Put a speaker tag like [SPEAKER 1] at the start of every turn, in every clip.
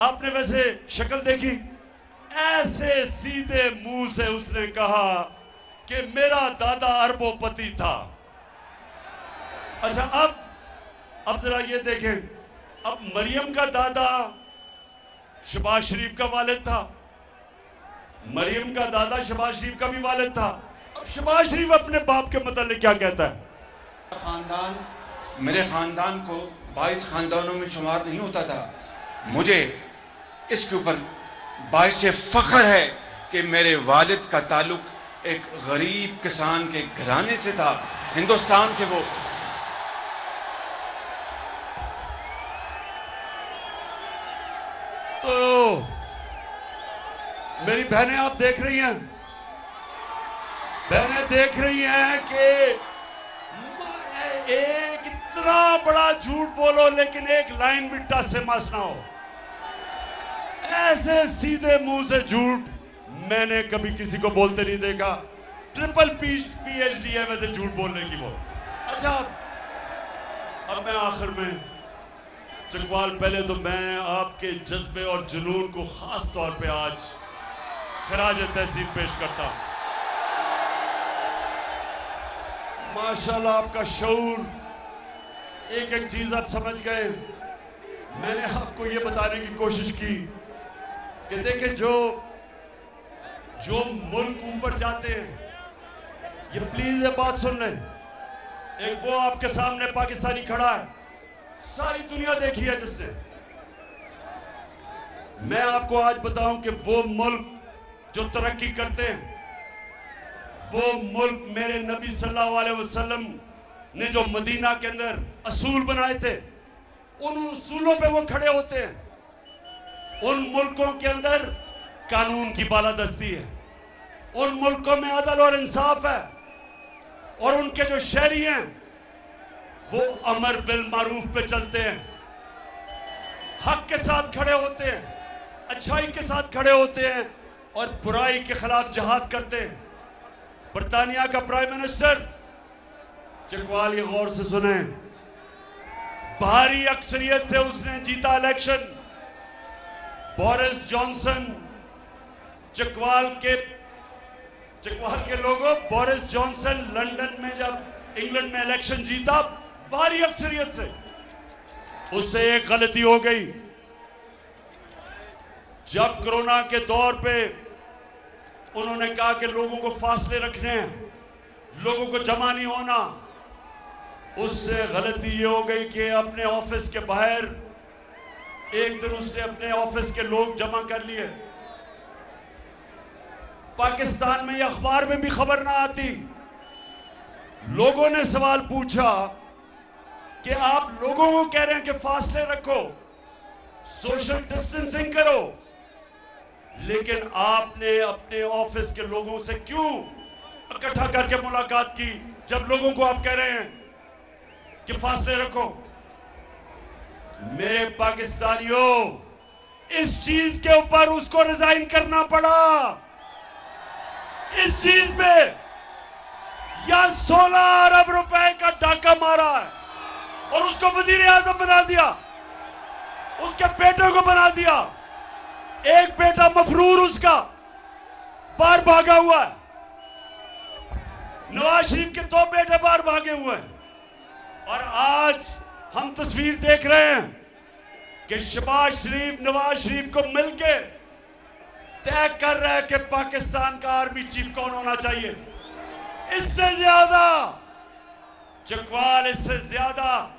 [SPEAKER 1] आपने वैसे शक्ल देखी, ऐसे सीधे मुंह से उसने कहा कि मेरा दादा अरबोपति था। अच्छा, अब जरा ये देखें, अब मरियम का दादा शहबाज शरीफ का वालिद था, मरियम का दादा शहबाज शरीफ का भी वालिद था। अब शहबाज शरीफ अपने बाप के मतलब क्या कहता है?
[SPEAKER 2] खानदान मेरे खानदान को 22 खानदानों में शुमार नहीं होता था। मुझे इसके ऊपर बाइस फख्र है कि मेरे वालिद का ताल्लुक एक गरीब किसान के घराने से था, हिंदुस्तान से। वो
[SPEAKER 1] तो मेरी बहनें आप देख रही हैं, बहनें देख रही हैं कि एक इतना बड़ा झूठ बोलो लेकिन एक लाइन भी टस से मस ना हो। ऐसे सीधे मुंह से झूठ मैंने कभी किसी को बोलते नहीं देखा। ट्रिपल PhD है वैसे झूठ बोलने की वो। अच्छा, अब मैं आखिर में चकवाल, पहले तो मैं आपके जज्बे और जुनून को खास तौर पे आज खराज तहसीन पेश करता हूं। माशाल्लाह आपका शऊर, एक एक चीज आप समझ गए। मैंने आपको ये बताने की कोशिश की कि देखिए जो मुल्क ऊपर जाते हैं, ये प्लीज ये बात सुन लें। एक वो आपके सामने पाकिस्तानी खड़ा है, सारी दुनिया देखी है जिसने। मैं आपको आज बताऊं कि वो मुल्क जो तरक्की करते हैं, वो मुल्क मेरे नबी सल्लल्लाहु अलैहि वसल्लम ने जो मदीना के अंदर असूल बनाए थे, उन उसूलों पे वो खड़े होते हैं। उन मुल्कों के अंदर कानून की बालादस्ती है, उन मुल्कों में अदल और इंसाफ है, और उनके जो शहरी हैं वो अमर बिल मारूफ पे चलते हैं, हक के साथ खड़े होते हैं, अच्छाई के साथ खड़े होते हैं और बुराई के खिलाफ जहाद करते हैं। बरतानिया का प्राइम मिनिस्टर, चकवाल ये गौर से सुने, भारी अक्सरियत से उसने जीता इलेक्शन। बोरिस जॉनसन, चकवाल के लोगों, बोरिस जॉनसन लंदन में जब इंग्लैंड में इलेक्शन जीता भारी अक्सरियत से, उससे एक गलती हो गई। जब कोरोना के दौर पे उन्होंने कहा कि लोगों को फासले रखने हैं, लोगों को जमा नहीं होना, उससे गलती ये हो गई कि अपने ऑफिस के बाहर एक दिन उसने अपने ऑफिस के लोग जमा कर लिए। पाकिस्तान में ये अखबार में भी खबर ना आती। लोगों ने सवाल पूछा कि आप लोगों को कह रहे हैं कि फासले रखो, सोशल डिस्टेंसिंग करो, लेकिन आपने अपने ऑफिस के लोगों से क्यों इकट्ठा करके मुलाकात की जब लोगों को आप कह रहे हैं कि फासले रखो? मेरे पाकिस्तानियों, इस चीज के ऊपर उसको रिजाइन करना पड़ा। इस चीज में या 16 अरब रुपए का डाका मारा है और उसको वजीर आजम बना दिया, उसके बेटे को बना दिया। एक बेटा मफरूर उसका बाहर भागा हुआ है, नवाज शरीफ के 2 बेटे बाहर भागे हुए हैं, और आज हम तस्वीर देख रहे हैं कि शहबाज शरीफ नवाज शरीफ को मिलके तय कर रहा है कि पाकिस्तान का आर्मी चीफ कौन होना चाहिए। इससे ज्यादा चकवाल, इससे ज्यादा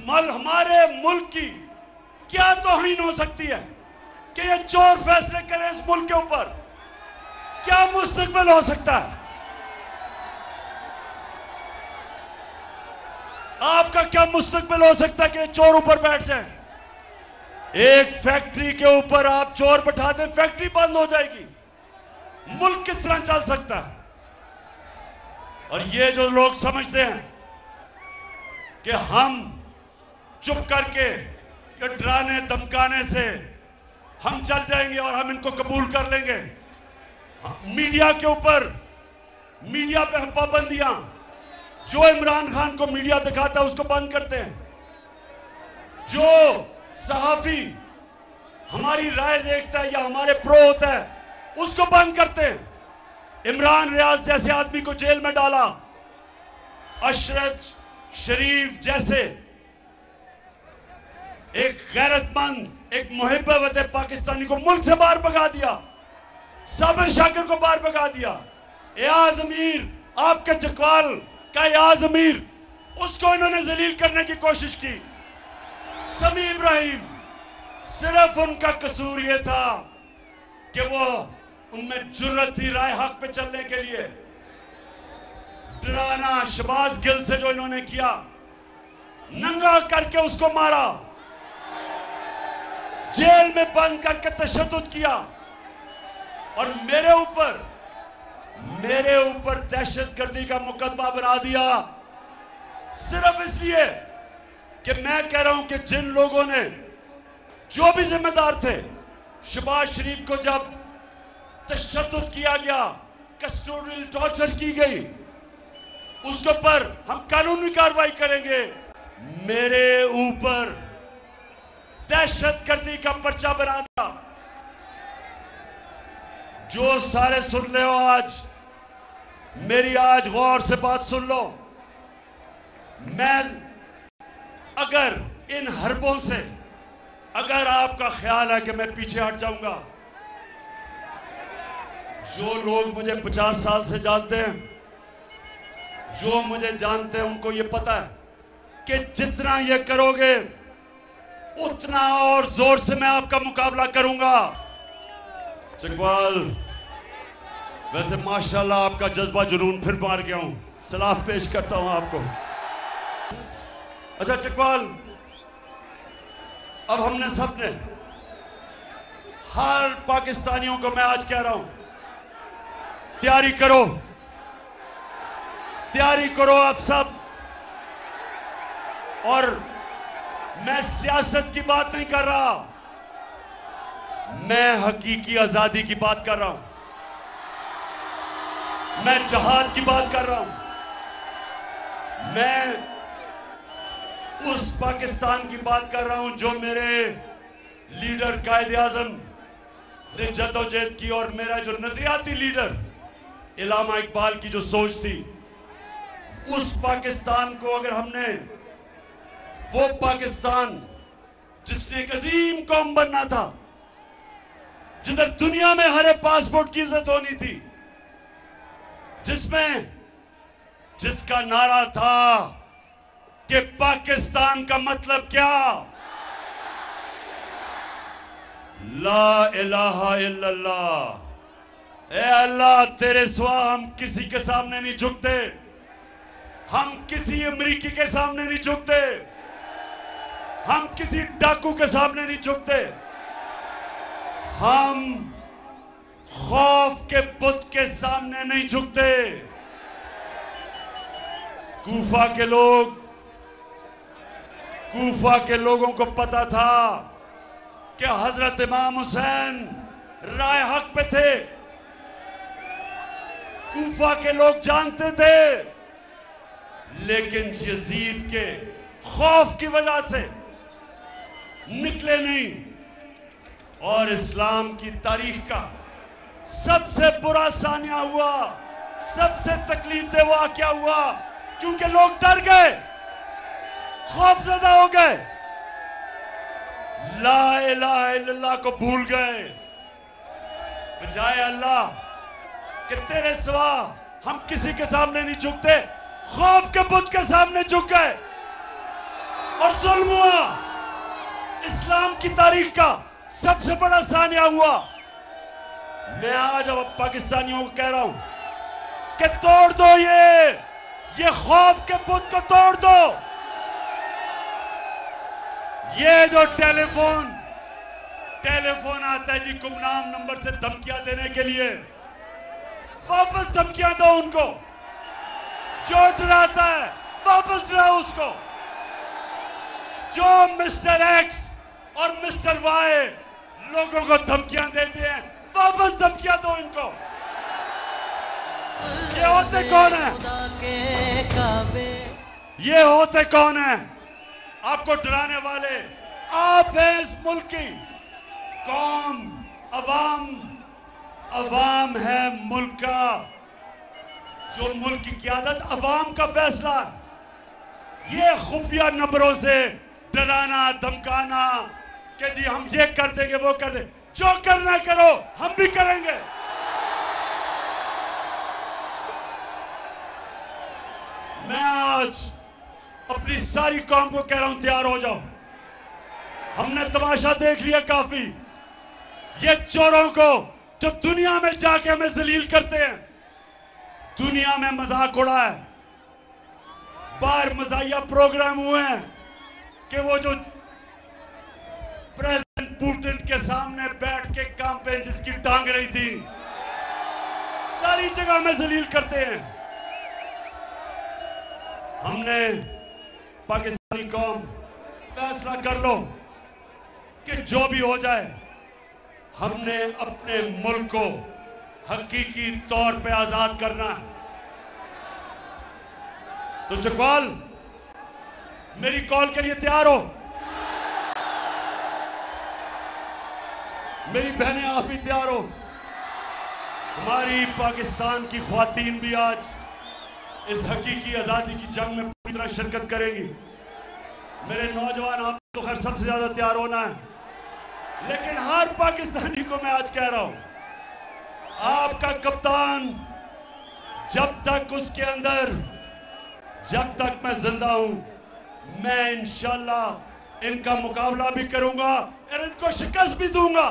[SPEAKER 1] हमारे मुल्क की क्या तौहीन हो सकती है कि ये चोर फैसले करें इस मुल्क के ऊपर? क्या मुस्तकबिल हो सकता है? आपका क्या मुस्तकबिल हो सकता है कि चोर ऊपर बैठ जाए? एक फैक्ट्री के ऊपर आप चोर बैठा दें, फैक्ट्री बंद हो जाएगी। मुल्क किस तरह चल सकता है? और ये जो लोग समझते हैं कि हम चुप करके ये डराने धमकाने से हम चल जाएंगे और हम इनको कबूल कर लेंगे। मीडिया के ऊपर, मीडिया पे पाबंदियां, जो इमरान खान को मीडिया दिखाता है उसको बंद करते हैं, जो सहाफी हमारी राय देखता है या हमारे प्रो होता है, उसको बंद करते हैं। इमरान रियाज जैसे आदमी को जेल में डाला, अशरफ शरीफ जैसे एक गैरतमंद, एक मुहिब्बत पाकिस्तानी को मुल्क से बाहर भगा दिया, साबिर शाकिर को बाहर भगा दिया। एयाज अमीर, आपके चकवाल का एयाज अमीर, उसको इन्होंने जलील करने की कोशिश की। समी इब्राहिम, सिर्फ उनका कसूर यह था कि वो उनमें जुर्रत थी राय हक पे चलने के लिए। डराना शहबाज गिल से जो इन्होंने किया, नंगा करके उसको मारा, जेल में बंद करके तशद्दुद किया, और मेरे ऊपर दहशतगर्दी का मुकदमा बना दिया, सिर्फ इसलिए कि मैं कह रहा हूं कि जिन लोगों ने, जो भी जिम्मेदार थे, शहबाज शरीफ को जब तशद्दुद किया गया, कस्टोडियल टॉर्चर की गई, उसके ऊपर हम कानूनी कार्रवाई करेंगे। मेरे ऊपर दहशतगर्दी का पर्चा बना दिया। जो सारे सुन ले हो, आज मेरी आज गौर से बात सुन लो। मैं अगर इन हरबों से अगर आपका ख्याल है कि मैं पीछे हट जाऊंगा, जो लोग मुझे 50 साल से जानते हैं, जो मुझे जानते हैं, उनको ये पता है कि जितना ये करोगे उतना और जोर से मैं आपका मुकाबला करूंगा। चकवाल, वैसे माशाल्लाह आपका जज्बा जुनून फिर मार गया हूं, सलाम पेश करता हूं आपको। अच्छा चकवाल, अब हमने सबने, हर पाकिस्तानियों को मैं आज कह रहा हूं, तैयारी करो, तैयारी करो आप सब। और मैं सियासत की बात नहीं कर रहा, मैं हकीकी आजादी की बात कर रहा हूं, मैं जहाद की बात कर रहा हूं, मैं उस पाकिस्तान की बात कर रहा हूं जो मेरे लीडर कायदे आजम ने जद्दोजहद की, और मेरा जो नजरियाती लीडर इलामा इकबाल की जो सोच थी, उस पाकिस्तान को अगर हमने, वो पाकिस्तान जिसने एक अजीम कौम बनना था, जिधर दुनिया में हर पासपोर्ट की इज्जत होनी थी, जिसका नारा था कि पाकिस्तान का मतलब क्या, ला इलाहा इल्लल्लाह, ए अल्लाह तेरे सिवा हम किसी के सामने नहीं झुकते, हम किसी अमरीकी के सामने नहीं झुकते, हम किसी डाकू के सामने नहीं झुकते, हम खौफ के बुत के सामने नहीं झुकते। कूफा के लोगों को पता था कि हजरत इमाम हुसैन राय हक पे थे, कूफा के लोग जानते थे, लेकिन यजीद के खौफ की वजह से निकले नहीं। और इस्लाम की तारीख का सबसे बुरा सानिया हुआ, सबसे तकलीफदेह वाक़या हुआ, क्योंकि लोग डर गए, खौफजदा हो गए, ला इलाहा इल्लल्लाह को भूल गए। बजाय अल्लाह कि तेरे सिवा हम किसी के सामने नहीं झुकते, खौफ के बुत के सामने झुक गए और जुल्म हुआ। इस्लाम की तारीख का सबसे बड़ा सानिया हुआ। मैं आज अब पाकिस्तानियों को कह रहा हूं कि तोड़ दो ये खौफ के बुत को तोड़ दो। ये जो टेलीफोन आता है जी गुमनाम नंबर से धमकियां देने के लिए, वापस धमकियां दो उनको। जो डराता है वापस डराओ उसको। जो मिस्टर एक्स और मिस्टर वाई लोगों को धमकियां देते हैं, वापस धमकियां दो इनको। ये होते कौन है? ये होते कौन है आपको डराने वाले? आप हैं इस मुल्क की अवाम है मुल्क का। जो मुल्क की क़यादत अवाम का फैसला है। ये खुफिया नंबरों से डराना धमकाना कि जी हम ये कर देंगे वो कर देंगे, जो करना करो हम भी करेंगे। मैं आज अपनी सारी कौम को कह रहा हूं, तैयार हो जाओ। हमने तमाशा देख लिया काफी। ये चोरों को जो दुनिया में जाके हमें जलील करते हैं, दुनिया में मजाक उड़ा है। बाहर मजाहिया प्रोग्राम हुए हैं कि वो जो प्रेसिडेंट पुतिन के सामने बैठ के कैंपेन जिसकी टांग रही थी, सारी जगह में जलील करते हैं। हमने पाकिस्तानी कौम फैसला कर लो कि जो भी हो जाए, हमने अपने मुल्क को हकीकी तौर पे आजाद करना है। तो चकवाल, मेरी कॉल के लिए तैयार हो? मेरी बहनें, आप भी तैयार हो? हमारी पाकिस्तान की ख्वातीन भी आज इस हकीकी आजादी की जंग में पूरी तरह शिरकत करेंगी। मेरे नौजवान, आप तो खैर सबसे ज्यादा तैयार होना है, लेकिन हर पाकिस्तानी को मैं आज कह रहा हूं, आपका कप्तान जब तक मैं जिंदा हूं, मैं इंशाल्लाह इनका मुकाबला भी करूंगा और इनको शिकस्त भी दूंगा।